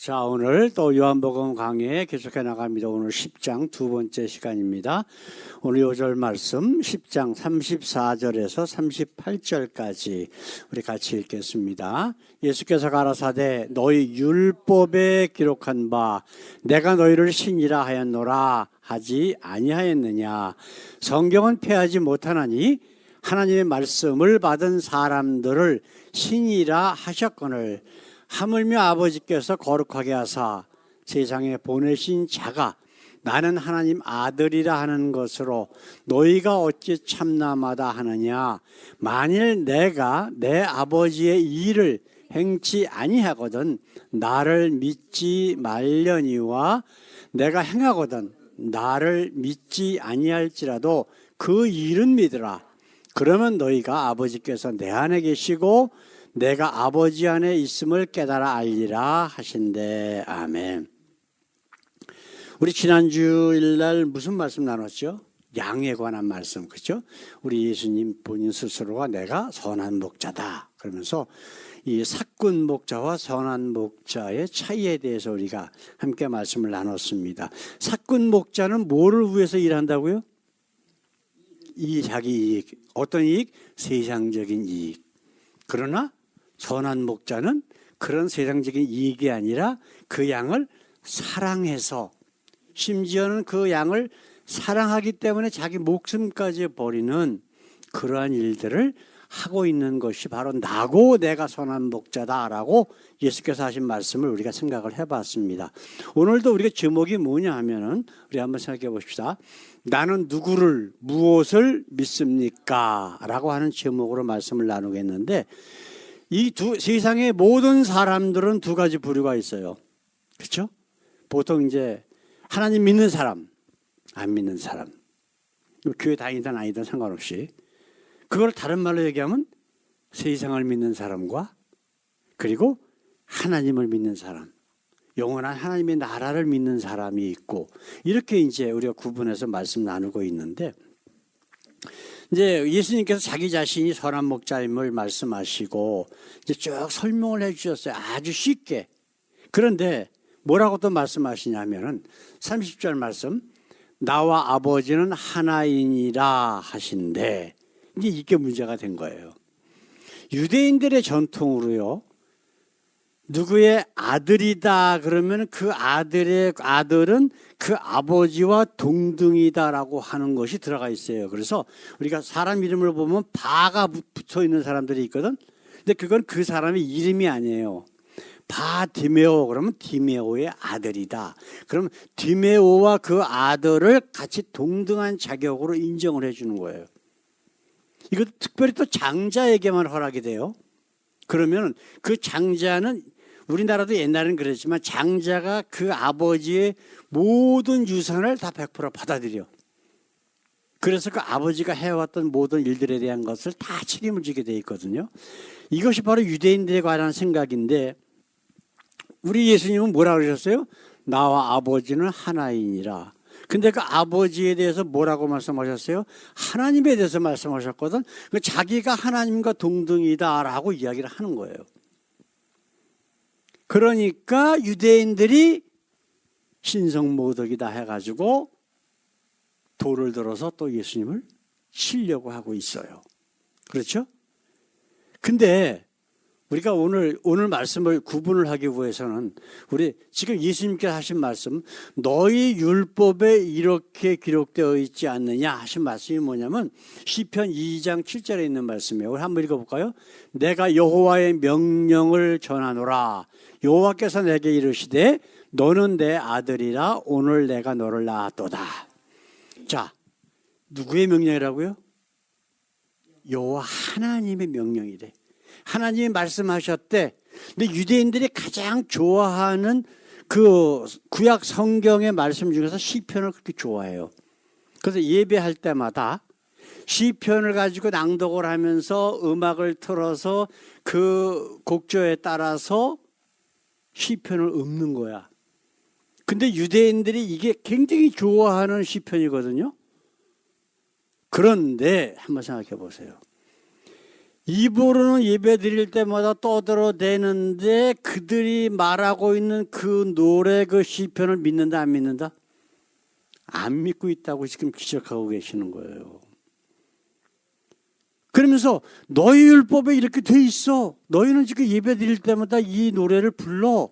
자, 오늘 또 요한복음 강해 계속해 나갑니다. 오늘 10장 두 번째 시간입니다. 오늘 요절 말씀 10장 34절에서 38절까지 우리 같이 읽겠습니다. 예수께서 가라사대 너희 율법에 기록한 바 내가 너희를 신이라 하였노라 하지 아니하였느냐. 성경은 폐하지 못하나니 하나님의 말씀을 받은 사람들을 신이라 하셨거늘 하물며 아버지께서 거룩하게 하사 세상에 보내신 자가 나는 하나님 아들이라 하는 것으로 너희가 어찌 참나마다 하느냐. 만일 내가 내 아버지의 일을 행치 아니하거든 나를 믿지 말려니와 내가 행하거든 나를 믿지 아니할지라도 그 일은 믿으라. 그러면 너희가 아버지께서 내 안에 계시고 내가 아버지 안에 있음을 깨달아 알리라 하신대. 아멘. 우리 지난주일날 무슨 말씀 나눴죠? 양에 관한 말씀, 그렇죠? 우리 예수님 본인 스스로가 내가 선한 목자다 그러면서 이 삭군 목자와 선한 목자의 차이에 대해서 우리가 함께 말씀을 나눴습니다. 삭군 목자는 뭐를 위해서 일한다고요? 자기 이익. 어떤 이익? 세상적인 이익. 그러나 선한 목자는 그런 세상적인 이익이 아니라 그 양을 사랑해서 심지어는 그 양을 사랑하기 때문에 자기 목숨까지 버리는 그러한 일들을 하고 있는 것이 바로 나고 내가 선한 목자다라고 예수께서 하신 말씀을 우리가 생각을 해봤습니다. 오늘도 우리가 제목이 뭐냐 하면은 우리 한번 생각해 봅시다. 나는 누구를 무엇을 믿습니까? 라고 하는 제목으로 말씀을 나누겠는데 이 세상의 모든 사람들은 두 가지 부류가 있어요. 그렇죠? 보통 이제 하나님 믿는 사람, 안 믿는 사람. 교회 다니든 아니든 상관없이. 그걸 다른 말로 얘기하면 세상을 믿는 사람과 그리고 하나님을 믿는 사람. 영원한 하나님의 나라를 믿는 사람이 있고 이렇게 이제 우리가 구분해서 말씀 나누고 있는데 이제 예수님께서 자기 자신이 선한 목자임을 말씀하시고 이제 쭉 설명을 해 주셨어요. 아주 쉽게. 그런데 뭐라고 또 말씀하시냐면은 30절 말씀 나와 아버지는 하나이니라 하신데 이제 이게 문제가 된 거예요. 유대인들의 전통으로요. 누구의 아들이다 그러면 그 아들은 그 아버지와 동등이다라고 하는 것이 들어가 있어요. 그래서 우리가 사람 이름을 보면 바가 붙어 있는 사람들이 있거든. 근데 그건 그 사람의 이름이 아니에요. 바 디메오 그러면 디메오의 아들이다. 그러면 디메오와 그 아들을 같이 동등한 자격으로 인정을 해주는 거예요. 이것도 특별히 또 장자에게만 허락이 돼요. 그러면 그 장자는 우리나라도 옛날에는 그랬지만 장자가 그 아버지의 모든 유산을 다 100% 받아들여. 그래서 그 아버지가 해왔던 모든 일들에 대한 것을 다 책임을 지게 돼 있거든요. 이것이 바로 유대인들에 관한 생각인데 우리 예수님은 뭐라고 그러셨어요? 나와 아버지는 하나이니라. 근데 그 아버지에 대해서 뭐라고 말씀하셨어요? 하나님에 대해서 말씀하셨거든. 자기가 하나님과 동등이다라고 이야기를 하는 거예요. 그러니까 유대인들이 신성모독이다 해가지고 돌을 들어서 또 예수님을 치려고 하고 있어요. 그렇죠? 근데 우리가 오늘 말씀을 구분을 하기 위해서는 우리 지금 예수님께서 하신 말씀 너희 율법에 이렇게 기록되어 있지 않느냐 하신 말씀이 뭐냐면 시편 2장 7절에 있는 말씀이에요. 우리 한번 읽어볼까요? 내가 여호와의 명령을 전하노라. 여호와께서 내게 이르시되 너는 내 아들이라 오늘 내가 너를 낳았도다. 자, 누구의 명령이라고요? 여호와 하나님의 명령이래. 하나님이 말씀하셨대. 근데 유대인들이 가장 좋아하는 그 구약 성경의 말씀 중에서 시편을 그렇게 좋아해요. 그래서 예배할 때마다 시편을 가지고 낭독을 하면서 음악을 틀어서 그 곡조에 따라서 시편을 읊는 거야. 근데 유대인들이 이게 굉장히 좋아하는 시편이거든요. 그런데 한번 생각해 보세요. 입으로는 예배 드릴 때마다 떠들어대는데 그들이 말하고 있는 그 노래, 그 시편을 믿는다, 안 믿는다? 안 믿고 있다고 지금 지적하고 계시는 거예요. 그러면서 너희 율법에 이렇게 돼 있어. 너희는 지금 예배 드릴 때마다 이 노래를 불러.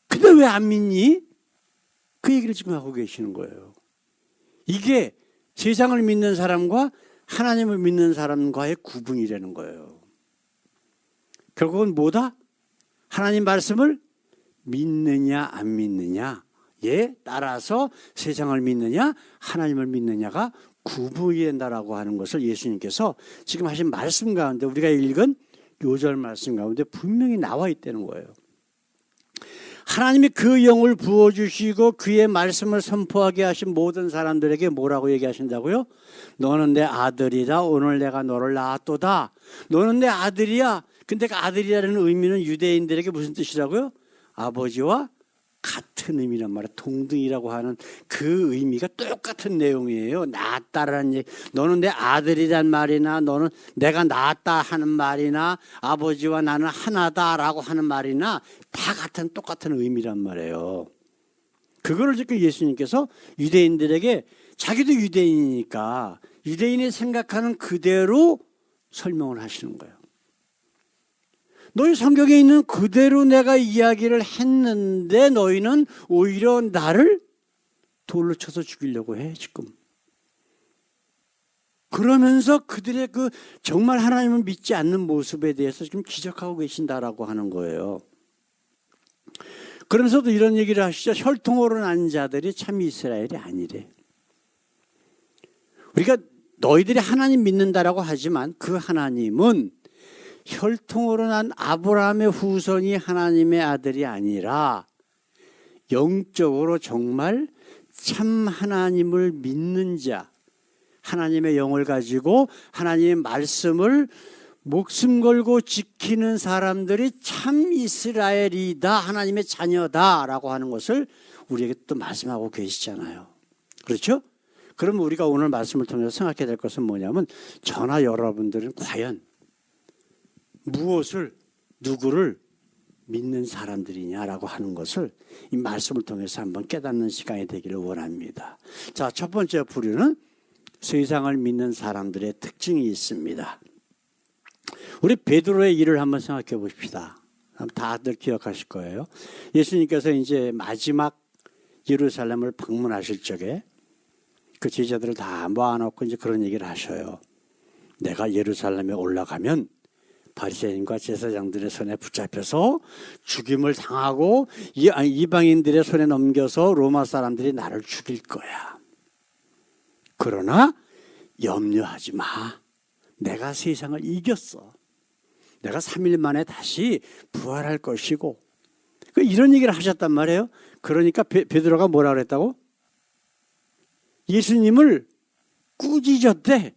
근데 왜 안 믿니? 그 얘기를 지금 하고 계시는 거예요. 이게 세상을 믿는 사람과 하나님을 믿는 사람과의 구분이라는 거예요. 결국은 뭐다? 하나님 말씀을 믿느냐 안 믿느냐에 따라서 세상을 믿느냐 하나님을 믿느냐가 구분이 된다라고 하는 것을 예수님께서 지금 하신 말씀 가운데, 우리가 읽은 요절 말씀 가운데 분명히 나와 있다는 거예요. 하나님이 그 영을 부어주시고 그의 말씀을 선포하게 하신 모든 사람들에게 뭐라고 얘기하신다고요? 너는 내 아들이다. 오늘 내가 너를 낳았도다. 너는 내 아들이야. 근데 그 아들이라는 의미는 유대인들에게 무슨 뜻이라고요? 아버지와 같은 의미란 말이에요. 동등이라고 하는 그 의미가 똑같은 내용이에요. 낳았다라는 얘기. 너는 내 아들이란 말이나 너는 내가 낳았다 하는 말이나 아버지와 나는 하나다라고 하는 말이나 다 같은 똑같은 의미란 말이에요. 그거를 지금 예수님께서 유대인들에게, 자기도 유대인이니까 유대인이 생각하는 그대로 설명을 하시는 거예요. 너희 성경에 있는 그대로 내가 이야기를 했는데 너희는 오히려 나를 돌로 쳐서 죽이려고 해 지금. 그러면서 그들의 그 정말 하나님을 믿지 않는 모습에 대해서 지금 지적하고 계신다라고 하는 거예요. 그러면서도 이런 얘기를 하시죠. 혈통으로 난 자들이 참 이스라엘이 아니래. 우리가 너희들이 하나님 믿는다라고 하지만 그 하나님은 혈통으로 난 아브라함의 후손이 하나님의 아들이 아니라 영적으로 정말 참 하나님을 믿는 자, 하나님의 영을 가지고 하나님의 말씀을 목숨 걸고 지키는 사람들이 참 이스라엘이다, 하나님의 자녀다라고 하는 것을 우리에게 또 말씀하고 계시잖아요. 그렇죠? 그럼 우리가 오늘 말씀을 통해서 생각해야 될 것은 뭐냐면, 저나 여러분들은 과연 무엇을, 누구를 믿는 사람들이냐라고 하는 것을 이 말씀을 통해서 한번 깨닫는 시간이 되기를 원합니다. 자, 첫 번째 부류는 세상을 믿는 사람들의 특징이 있습니다. 우리 베드로의 일을 한번 생각해 보십시다. 다들 기억하실 거예요. 예수님께서 이제 마지막 예루살렘을 방문하실 적에 그 제자들을 다 모아놓고 이제 그런 얘기를 하셔요. 내가 예루살렘에 올라가면 바리새인과 제사장들의 손에 붙잡혀서 죽임을 당하고 이방인들의 손에 넘겨서 로마 사람들이 나를 죽일 거야. 그러나 염려하지 마. 내가 세상을 이겼어. 내가 3일 만에 다시 부활할 것이고. 이런 얘기를 하셨단 말이에요. 그러니까 베드로가 뭐라 그랬다고? 예수님을 꾸짖었대.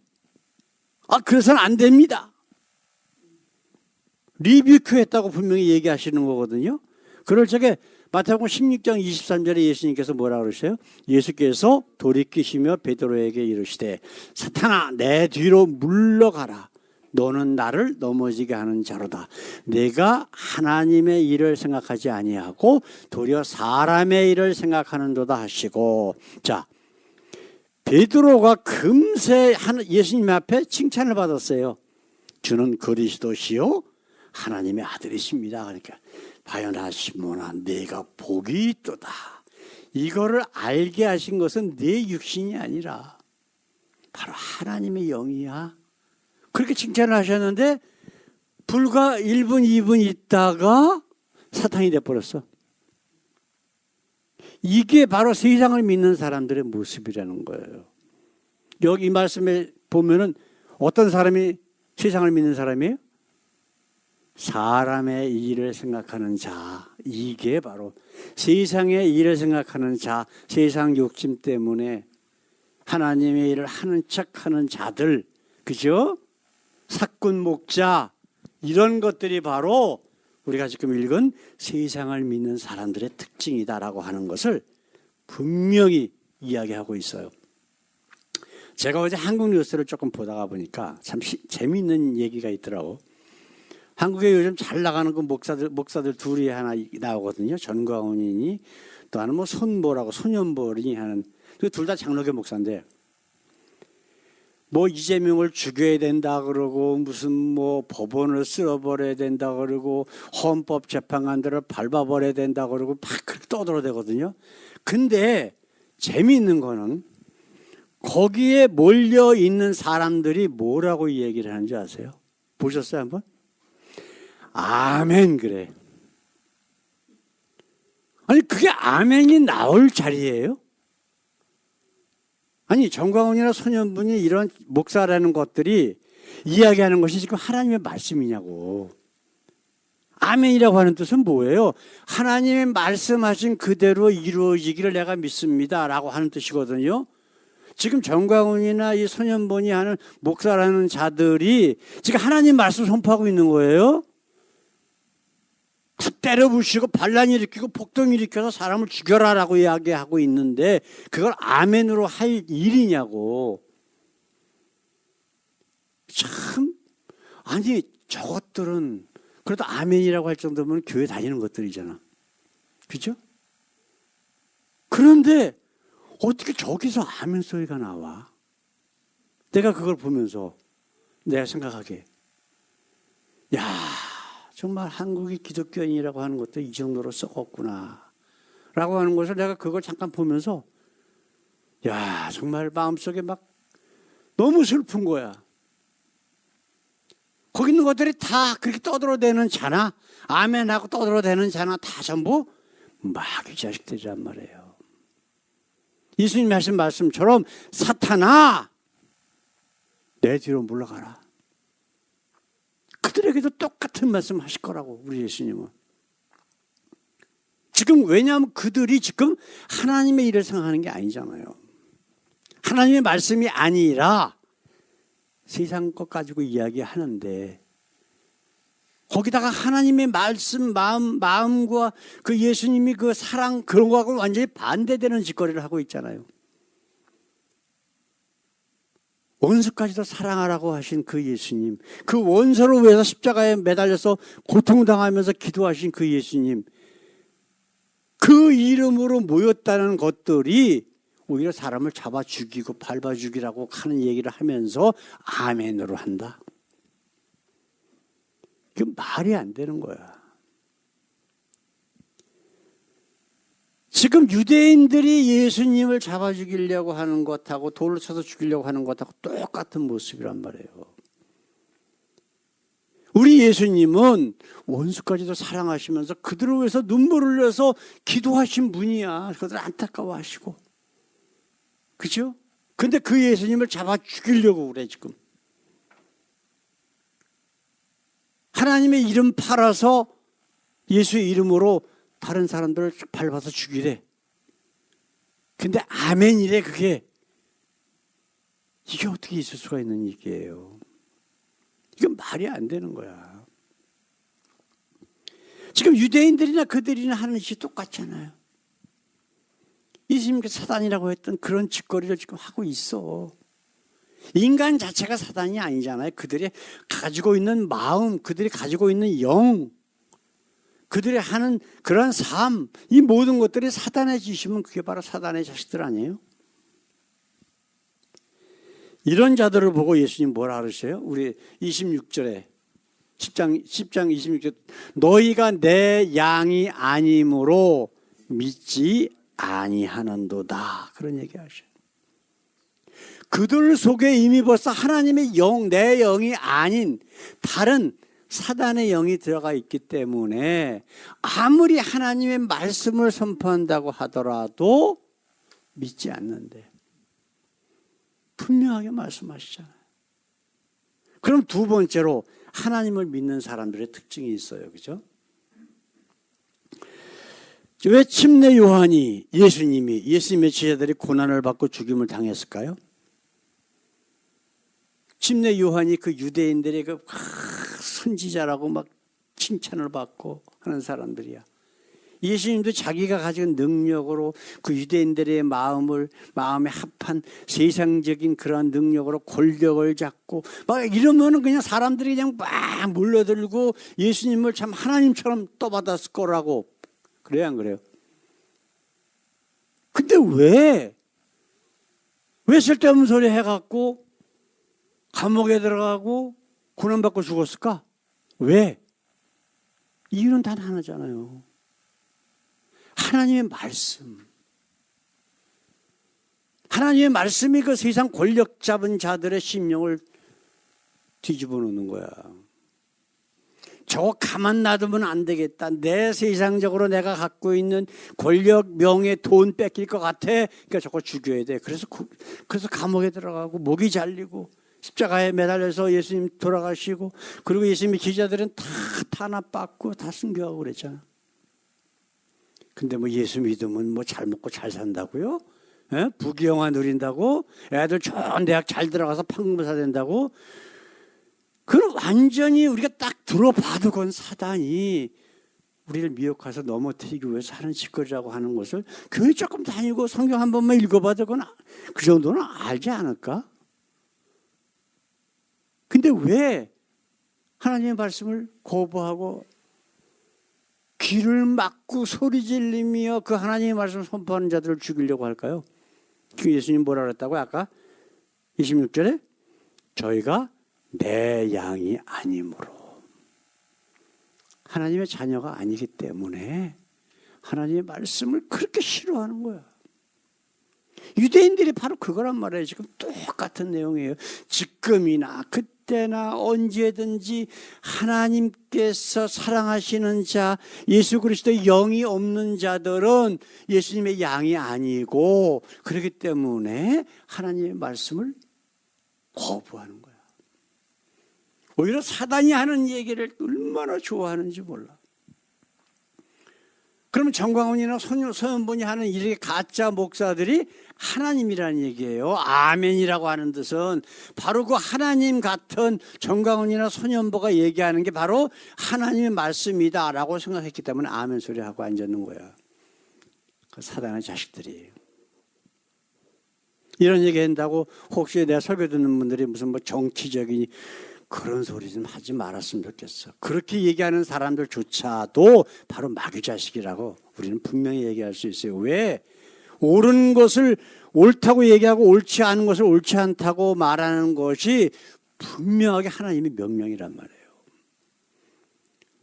그래서는 안 됩니다. 리뷰큐했다고 분명히 얘기하시는 거거든요. 그럴 적에 마태복음 16장 23절에 예수님께서 뭐라 그러세요? 예수께서 돌이키시며 베드로에게 이르시되 사탄아 내 뒤로 물러가라. 너는 나를 넘어지게 하는 자로다. 내가 하나님의 일을 생각하지 아니하고 도리어 사람의 일을 생각하는도다 하시고. 자, 베드로가 금세 예수님 앞에 칭찬을 받았어요. 주는 그리스도시요 하나님의 아들이십니다. 그러니까 바요나 시몬아 네가 복이 있도다. 이거를 알게 하신 것은 내 육신이 아니라 바로 하나님의 영이야. 그렇게 칭찬을 하셨는데 불과 1분 2분 있다가 사탄이 돼버렸어. 이게 바로 세상을 믿는 사람들의 모습이라는 거예요. 여기 이 말씀에 보면은 어떤 사람이 세상을 믿는 사람이에요? 사람의 일을 생각하는 자. 이게 바로 세상의 일을 생각하는 자, 세상 욕심 때문에 하나님의 일을 하는 척하는 자들, 그죠? 사꾼 목자, 이런 것들이 바로 우리가 지금 읽은 세상을 믿는 사람들의 특징이다라고 하는 것을 분명히 이야기하고 있어요. 제가 어제 한국 뉴스를 조금 보다가 보니까 참 재미있는 얘기가 있더라고. 한국에 요즘 잘 나가는 그 목사들 둘이 하나 나오거든요. 전광훈이니 또 하나는 뭐 손보라고 손연보니 하는 그 둘 다 장로교 목사인데 뭐 이재명을 죽여야 된다 그러고 무슨 뭐 법원을 쓸어버려야 된다 그러고 헌법재판관들을 밟아버려야 된다 그러고 막 그렇게 떠들어대거든요. 근데 재미있는 거는 거기에 몰려 있는 사람들이 뭐라고 얘기를 하는지 아세요? 보셨어요 한번? 아멘 그래. 아니 그게 아멘이 나올 자리예요? 아니 정광훈이나 손현분이 이런 목사라는 것들이 이야기하는 것이 지금 하나님의 말씀이냐고. 아멘이라고 하는 뜻은 뭐예요? 하나님의 말씀하신 그대로 이루어지기를 내가 믿습니다 라고 하는 뜻이거든요. 지금 정광훈이나 이 손현본이 하는 목사라는 자들이 지금 하나님 말씀 선포하고 있는 거예요. 때려 부시고 반란 일으키고 폭동 일으켜서 사람을 죽여라라고 이야기하고 있는데 그걸 아멘으로 할 일이냐고. 참 아니 저것들은 그래도 아멘이라고 할 정도면 교회 다니는 것들이잖아. 그죠? 그런데 어떻게 저기서 아멘 소리가 나와? 내가 그걸 보면서 내가 생각하게 야 정말 한국이 기독교인이라고 하는 것도 이 정도로 썩었구나 라고 하는 것을 내가 그걸 잠깐 보면서 야 정말 마음속에 막 너무 슬픈 거야. 거기 있는 것들이 다 그렇게 떠들어대는 자나 아멘하고 떠들어대는 자나 다 전부 마귀 자식들이란 말이에요. 예수님이 하신 말씀처럼 사탄아 내 뒤로 물러가라. 그들에게도 똑같은 말씀 하실 거라고 우리 예수님은. 지금 왜냐하면 그들이 지금 하나님의 일을 생각하는 게 아니잖아요. 하나님의 말씀이 아니라 세상 것 가지고 이야기하는데 거기다가 하나님의 말씀 마음과 그 예수님이 그 사랑 그런 거하고 완전히 반대되는 짓거리를 하고 있잖아요. 원수까지도 사랑하라고 하신 그 예수님, 그 원수를 위해서 십자가에 매달려서 고통당하면서 기도하신 그 예수님, 그 이름으로 모였다는 것들이 오히려 사람을 잡아 죽이고 밟아 죽이라고 하는 얘기를 하면서 아멘으로 한다. 그 말이 안 되는 거야. 지금 유대인들이 예수님을 잡아 죽이려고 하는 것하고 돌로 쳐서 죽이려고 하는 것하고 똑같은 모습이란 말이에요. 우리 예수님은 원수까지도 사랑하시면서 그들을 위해서 눈물을 흘려서 기도하신 분이야. 그들 안타까워하시고. 그죠? 근데 그 예수님을 잡아 죽이려고 그래 지금. 하나님의 이름 팔아서 예수의 이름으로 다른 사람들을 밟아서 죽이래. 근데 아멘이래 그게. 이게 어떻게 있을 수가 있는 얘기예요. 이건 말이 안 되는 거야. 지금 유대인들이나 그들이나 하는 짓이 똑같잖아요. 예수님께서 사단이라고 했던 그런 짓거리를 지금 하고 있어. 인간 자체가 사단이 아니잖아요. 그들이 가지고 있는 마음, 그들이 가지고 있는 영, 그들이 하는 그런 삶, 이 모든 것들이 사단의 짓이면 그게 바로 사단의 자식들 아니에요? 이런 자들을 보고 예수님 뭐라 그러세요? 우리 26절에 10장 26절 너희가 내 양이 아니므로 믿지 아니하는도다. 그런 얘기 하셔요. 그들 속에 이미 벌써 하나님의 영, 내 영이 아닌 다른 사단의 영이 들어가 있기 때문에 아무리 하나님의 말씀을 선포한다고 하더라도 믿지 않는데 분명하게 말씀하시잖아요. 그럼 두 번째로 하나님을 믿는 사람들의 특징이 있어요. 그죠? 왜 침례 요한이 예수님의 제자들이 고난을 받고 죽임을 당했을까요? 침례 요한이 그 유대인들의 그 선지자라고 막 칭찬을 받고 하는 사람들이야. 예수님도 자기가 가진 능력으로 그 유대인들의 마음에 합한 세상적인 그런 능력으로 권력을 잡고 막 이러면은 그냥 사람들이 그냥 막 몰려들고 예수님을 참 하나님처럼 떠받았을 거라고. 그래요, 안 그래요? 근데 왜 쓸데없는 소리 해갖고 감옥에 들어가고 고난받고 죽었을까? 왜? 이유는 단 하나잖아요. 하나님의 말씀. 하나님의 말씀이 그 세상 권력 잡은 자들의 심령을 뒤집어 놓는 거야. 저거 가만 놔두면 안 되겠다. 내 세상적으로 내가 갖고 있는 권력, 명예, 돈 뺏길 것 같아. 그러니까 저거 죽여야 돼. 그래서 감옥에 들어가고 목이 잘리고 십자가에 매달려서 예수님 돌아가시고 그리고 예수님의 기자들은 다 탄압받고 다 순교하고 그랬잖아. 근데 뭐 예수 믿으면 뭐 잘 먹고 잘 산다고요? 예? 부귀영화 누린다고? 애들 좋은 대학 잘 들어가서 판검사 된다고? 그건 완전히 우리가 딱 들어봐도 그건 사단이 우리를 미혹해서 넘어뜨리기 위해서 하는 짓거리라고 하는 것을 교회 조금 다니고 성경 한 번만 읽어봐도 그건 그 정도는 알지 않을까? 근데 왜 하나님의 말씀을 거부하고 귀를 막고 소리 지르며 그 하나님의 말씀을 선포하는 자들을 죽이려고 할까요? 그 예수님 뭐라 그랬다고 아까 26절에 저희가 내 양이 아니므로 하나님의 자녀가 아니기 때문에 하나님의 말씀을 그렇게 싫어하는 거야. 유대인들이 바로 그거란 말이에요. 지금 똑같은 내용이에요. 지금이나 그때나 언제든지 하나님께서 사랑하시는 자, 예수 그리스도의 영이 없는 자들은 예수님의 양이 아니고 그렇기 때문에 하나님의 말씀을 거부하는 거야. 오히려 사단이 하는 얘기를 얼마나 좋아하는지 몰라. 그러면 정광훈이나 소연본이 하는 이렇게 가짜 목사들이 하나님이라는 얘기예요. 아멘이라고 하는 뜻은 바로 그 하나님 같은 정광훈이나 소년보가 얘기하는 게 바로 하나님의 말씀이다라고 생각했기 때문에 아멘 소리하고 앉았는 거야. 그 사단의 자식들이. 이런 얘기 한다고 혹시 내가 설교 듣는 분들이 무슨 뭐 정치적인 그런 소리 좀 하지 말았으면 좋겠어. 그렇게 얘기하는 사람들조차도 바로 마귀 자식이라고 우리는 분명히 얘기할 수 있어요. 왜? 옳은 것을 옳다고 얘기하고 옳지 않은 것을 옳지 않다고 말하는 것이 분명하게 하나님의 명령이란 말이에요.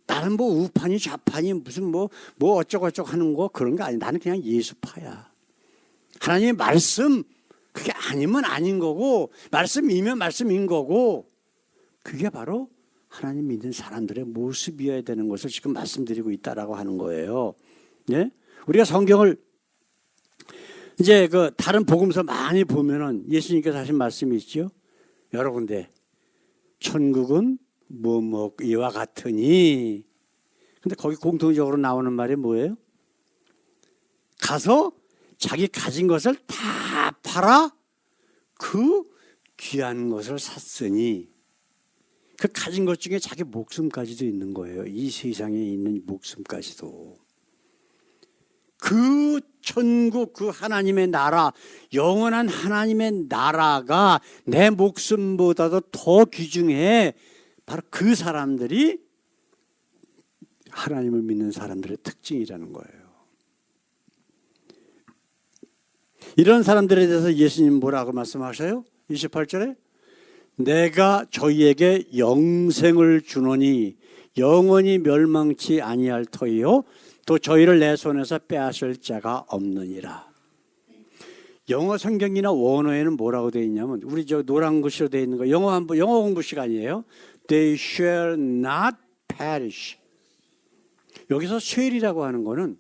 나는 뭐 우판이 좌판이 무슨 뭐 어쩌고저쩌고 하는 거 그런 거 아니야. 나는 그냥 예수파야. 하나님의 말씀 그게 아니면 아닌 거고 말씀이면 말씀인 거고 그게 바로 하나님 믿는 사람들의 모습이어야 되는 것을 지금 말씀드리고 있다라고 하는 거예요. 예? 우리가 성경을 이제 그 다른 복음서 많이 보면은 예수님께서 하신 말씀이 있죠. 여러 군데 천국은 이와 같으니. 근데 거기 공통적으로 나오는 말이 뭐예요? 가서 자기 가진 것을 다 팔아 그 귀한 것을 샀으니. 그 가진 것 중에 자기 목숨까지도 있는 거예요. 이 세상에 있는 목숨까지도. 그 천국, 그 하나님의 나라, 영원한 하나님의 나라가 내 목숨보다도 더 귀중해. 바로 그 사람들이 하나님을 믿는 사람들의 특징이라는 거예요. 이런 사람들에 대해서 예수님 뭐라고 말씀하셔요? 28절에 내가 저희에게 영생을 주노니 영원히 멸망치 아니할 터이요 또 저희를 내 손에서 빼앗을 자가 없느니라. 영어 성경이나 원어에는 뭐라고 되어 있냐면 우리 저 노란 글씨로 되어 있는 거 영어 공부 시간이에요. They shall not perish. 여기서 shall이라고 하는 거는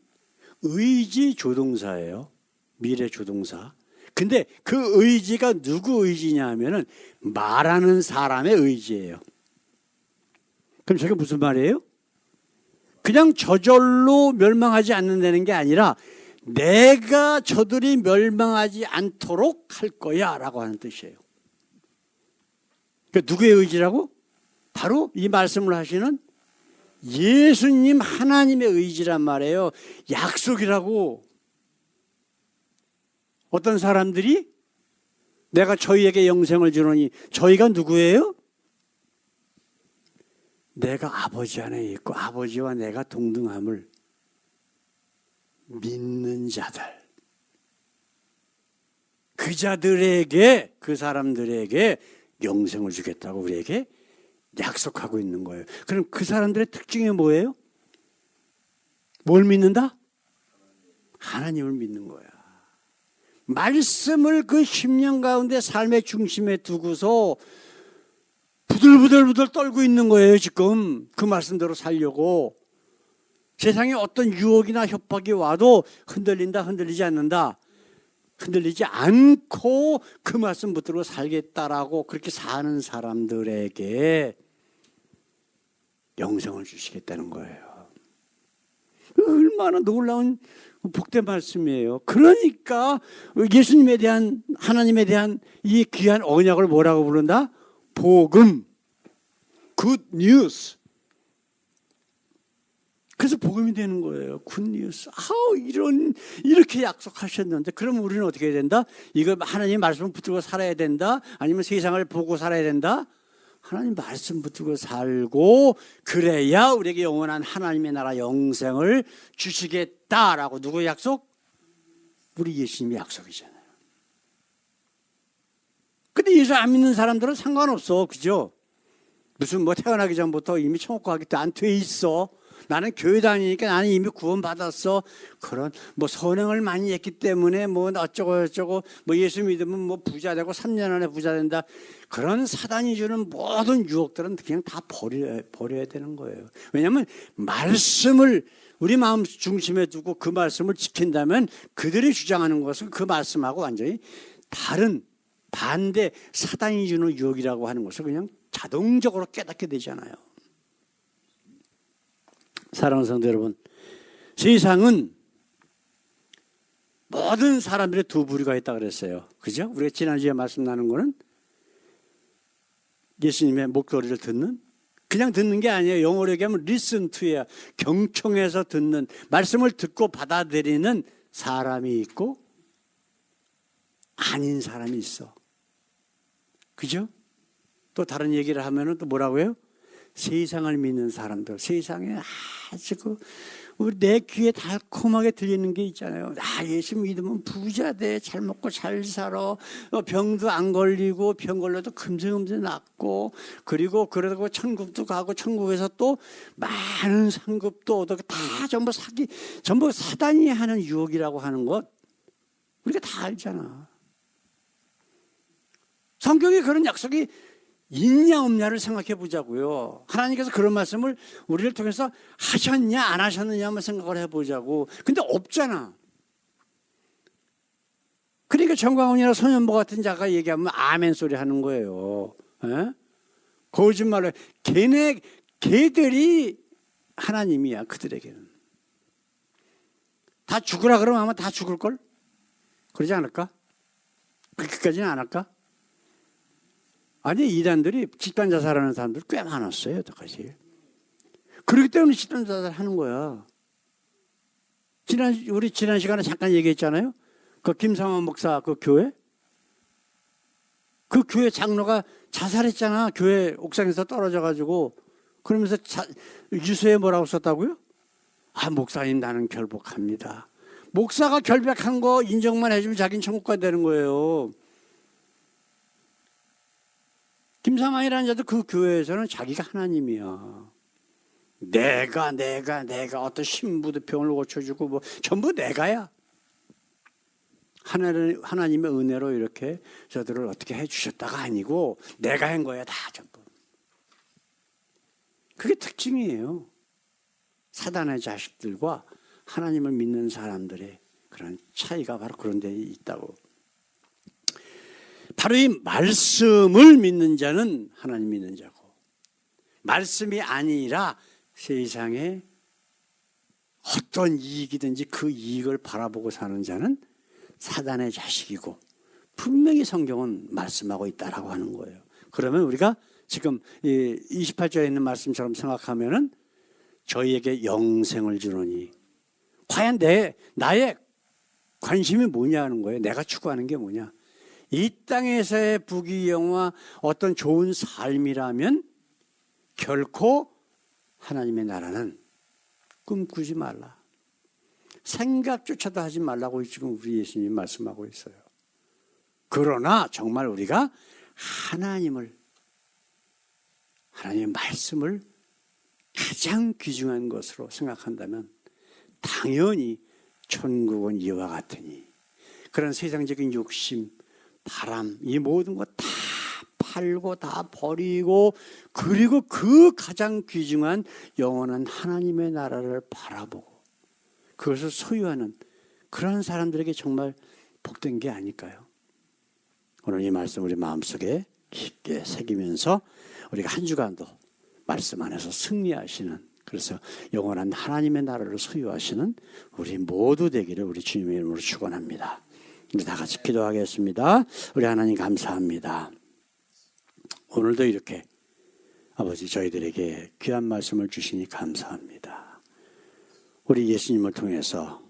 의지 조동사예요. 미래 조동사. 근데 그 의지가 누구 의지냐 하면은 말하는 사람의 의지예요. 그럼 저게 무슨 말이에요? 그냥 저절로 멸망하지 않는다는 게 아니라 내가 저들이 멸망하지 않도록 할 거야 라고 하는 뜻이에요. 그러니까 누구의 의지라고? 바로 이 말씀을 하시는 예수님 하나님의 의지란 말이에요. 약속이라고. 어떤 사람들이 내가 저희에게 영생을 주노니 저희가 누구예요? 내가 아버지 안에 있고 아버지와 내가 동등함을 믿는 자들. 그 자들에게, 그 사람들에게 영생을 주겠다고 우리에게 약속하고 있는 거예요. 그럼 그 사람들의 특징이 뭐예요? 뭘 믿는다? 하나님을 믿는 거야. 말씀을 그 10년 가운데 삶의 중심에 두고서 부들부들 떨고 있는 거예요. 지금 그 말씀대로 살려고. 세상에 어떤 유혹이나 협박이 와도 흔들린다, 흔들리지 않는다. 흔들리지 않고 그 말씀 붙들고 살겠다라고 그렇게 사는 사람들에게 영생을 주시겠다는 거예요. 얼마나 놀라운 복된 말씀이에요. 그러니까 예수님에 대한, 하나님에 대한 이 귀한 언약을 뭐라고 부른다? 복음. Good news. 그래서 복음이 되는 거예요. 굿뉴스. 이렇게 약속하셨는데, 그럼 우리는 어떻게 해야 된다? 이거 하나님 말씀을 붙들고 살아야 된다? 아니면 세상을 보고 살아야 된다? 하나님 말씀 붙들고 살고, 그래야 우리에게 영원한 하나님의 나라 영생을 주시겠다라고. 누구 약속? 우리 예수님의 약속이잖아요. 근데 예수 안 믿는 사람들은 상관없어. 그죠? 무슨 태어나기 전부터 이미 천국 가기 안 돼 있어. 나는 교회 다니니까 나는 이미 구원받았어. 그런 선행을 많이 했기 때문에 어쩌고 예수 믿으면 부자 되고 3년 안에 부자 된다. 그런 사단이 주는 모든 유혹들은 그냥 다 버려야 되는 거예요. 왜냐하면 말씀을 우리 마음 중심에 두고 그 말씀을 지킨다면 그들이 주장하는 것은 그 말씀하고 완전히 다른 반대 사단이 주는 유혹이라고 하는 것을 그냥 자동적으로 깨닫게 되잖아요. 사랑하는 성도 여러분, 세상은 모든 사람들의 두 부류가 있다고 그랬어요. 그죠? 우리가 지난주에 말씀 나눈 거는 예수님의 목소리를 듣는, 그냥 듣는 게 아니에요. 영어로 얘기하면 listen to야. 경청해서 듣는, 말씀을 듣고 받아들이는 사람이 있고 아닌 사람이 있어. 그죠? 또 다른 얘기를 하면은 또 뭐라고 해요? 세상을 믿는 사람들, 세상에 아주 내 귀에 달콤하게 들리는 게 있잖아요. 예수 믿으면 부자 돼, 잘 먹고 잘 살아, 병도 안 걸리고 병 걸려도 금세금세 낫고, 그리고 천국도 가고 천국에서 또 많은 상급도 얻어. 다 전부 전부 사단이 하는 유혹이라고 하는 것 우리가 다 알잖아. 성경에 그런 약속이 있냐 없냐를 생각해 보자고요. 하나님께서 그런 말씀을 우리를 통해서 하셨냐 안 하셨느냐 한번 생각을 해보자고. 근데 없잖아. 그러니까 정광훈이나 손현보 같은 자가 얘기하면 아멘 소리 하는 거예요. 에? 거짓말을. 걔들이 하나님이야. 그들에게는. 다 죽으라 그러면 아마 다 죽을걸? 그러지 않을까? 그렇게까지는 안 할까? 아니, 이단들이 집단 자살하는 사람들 꽤 많았어요, 여태까지. 그렇기 때문에 집단 자살 하는 거야. 우리 지난 시간에 잠깐 얘기했잖아요. 그 김상환 목사 그 교회? 그 교회 장로가 자살했잖아. 교회 옥상에서 떨어져가지고. 그러면서 유서에 뭐라고 썼다고요? 목사님 나는 결복합니다. 목사가 결백한 거 인정만 해주면 자기는 천국 가야 되는 거예요. 김상환이라는 자도 그 교회에서는 자기가 하나님이야. 내가 어떤 신부도 병을 고쳐주고 전부 내가야. 하나님의 은혜로 이렇게 저들을 어떻게 해주셨다가 아니고 내가 한 거야 다 전부. 그게 특징이에요. 사단의 자식들과 하나님을 믿는 사람들의 그런 차이가 바로 그런 데 있다고. 바로 이 말씀을 믿는 자는 하나님 믿는 자고, 말씀이 아니라 세상에 어떤 이익이든지 그 이익을 바라보고 사는 자는 사단의 자식이고, 분명히 성경은 말씀하고 있다라고 하는 거예요. 그러면 우리가 지금 28절에 있는 말씀처럼 생각하면은 저희에게 영생을 주노니. 과연 나의 관심이 뭐냐 하는 거예요. 내가 추구하는 게 뭐냐. 이 땅에서의 부귀영화 어떤 좋은 삶이라면 결코 하나님의 나라는 꿈꾸지 말라. 생각조차도 하지 말라고 지금 우리 예수님이 말씀하고 있어요. 그러나 정말 우리가 하나님의 말씀을 가장 귀중한 것으로 생각한다면 당연히 천국은 이와 같으니, 그런 세상적인 욕심, 바람, 이 모든 것 다 팔고 다 버리고, 그리고 그 가장 귀중한 영원한 하나님의 나라를 바라보고 그것을 소유하는 그런 사람들에게 정말 복된 게 아닐까요? 오늘 이 말씀 우리 마음속에 깊게 새기면서 우리가 한 주간도 말씀 안에서 승리하시는, 그래서 영원한 하나님의 나라를 소유하시는 우리 모두 되기를 우리 주님의 이름으로 축원합니다. 우리 다 같이 기도하겠습니다. 우리 하나님 감사합니다. 오늘도 이렇게 아버지 저희들에게 귀한 말씀을 주시니 감사합니다. 우리 예수님을 통해서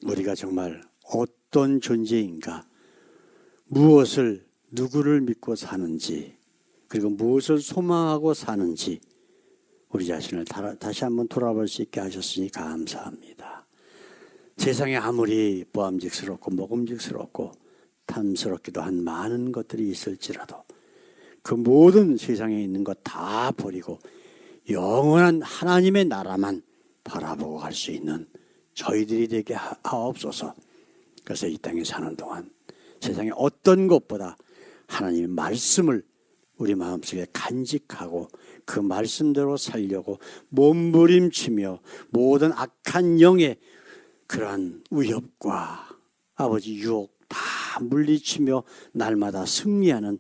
우리가 정말 어떤 존재인가, 무엇을, 누구를 믿고 사는지, 그리고 무엇을 소망하고 사는지 우리 자신을 다시 한번 돌아볼 수 있게 하셨으니 감사합니다. 세상에 아무리 보암직스럽고 먹음직스럽고 탐스럽기도 한 많은 것들이 있을지라도 그 모든 세상에 있는 것 다 버리고 영원한 하나님의 나라만 바라보고 갈 수 있는 저희들이 되게 하옵소서. 그래서 이 땅에 사는 동안 세상에 어떤 것보다 하나님의 말씀을 우리 마음속에 간직하고 그 말씀대로 살려고 몸부림치며 모든 악한 영의 그러한 위협과 아버지 유혹 다 물리치며 날마다 승리하는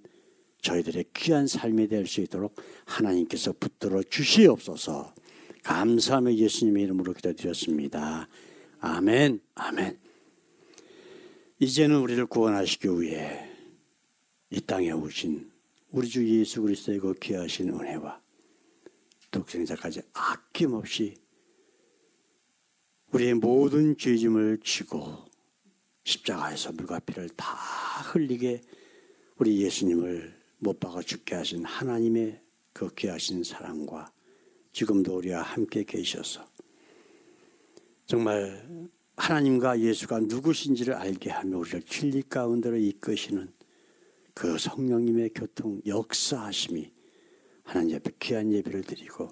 저희들의 귀한 삶이 될 수 있도록 하나님께서 붙들어 주시옵소서. 감사하며 예수님의 이름으로 기도드렸습니다. 아멘. 아멘. 이제는 우리를 구원하시기 위해 이 땅에 오신 우리 주 예수 그리스도의 그 귀하신 은혜와 독생자까지 아낌없이 우리의 모든 죄짐을 지고 십자가에서 물과 피를 다 흘리게 우리 예수님을 못 박아 죽게 하신 하나님의 그 귀하신 사랑과 지금도 우리와 함께 계셔서 정말 하나님과 예수가 누구신지를 알게 하며 우리를 진리 가운데로 이끄시는 그 성령님의 교통 역사하심이 하나님 앞에 귀한 예배를 드리고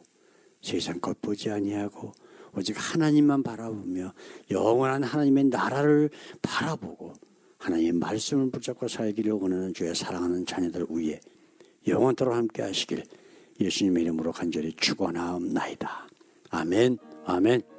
세상 것 보지 아니하고 오직 하나님만 바라보며 영원한 하나님의 나라를 바라보고 하나님의 말씀을 붙잡고 살기를 원하는 주의 사랑하는 자녀들 위에 영원토록 함께 하시길 예수님의 이름으로 간절히 축원하옵나이다. 아멘. 아멘.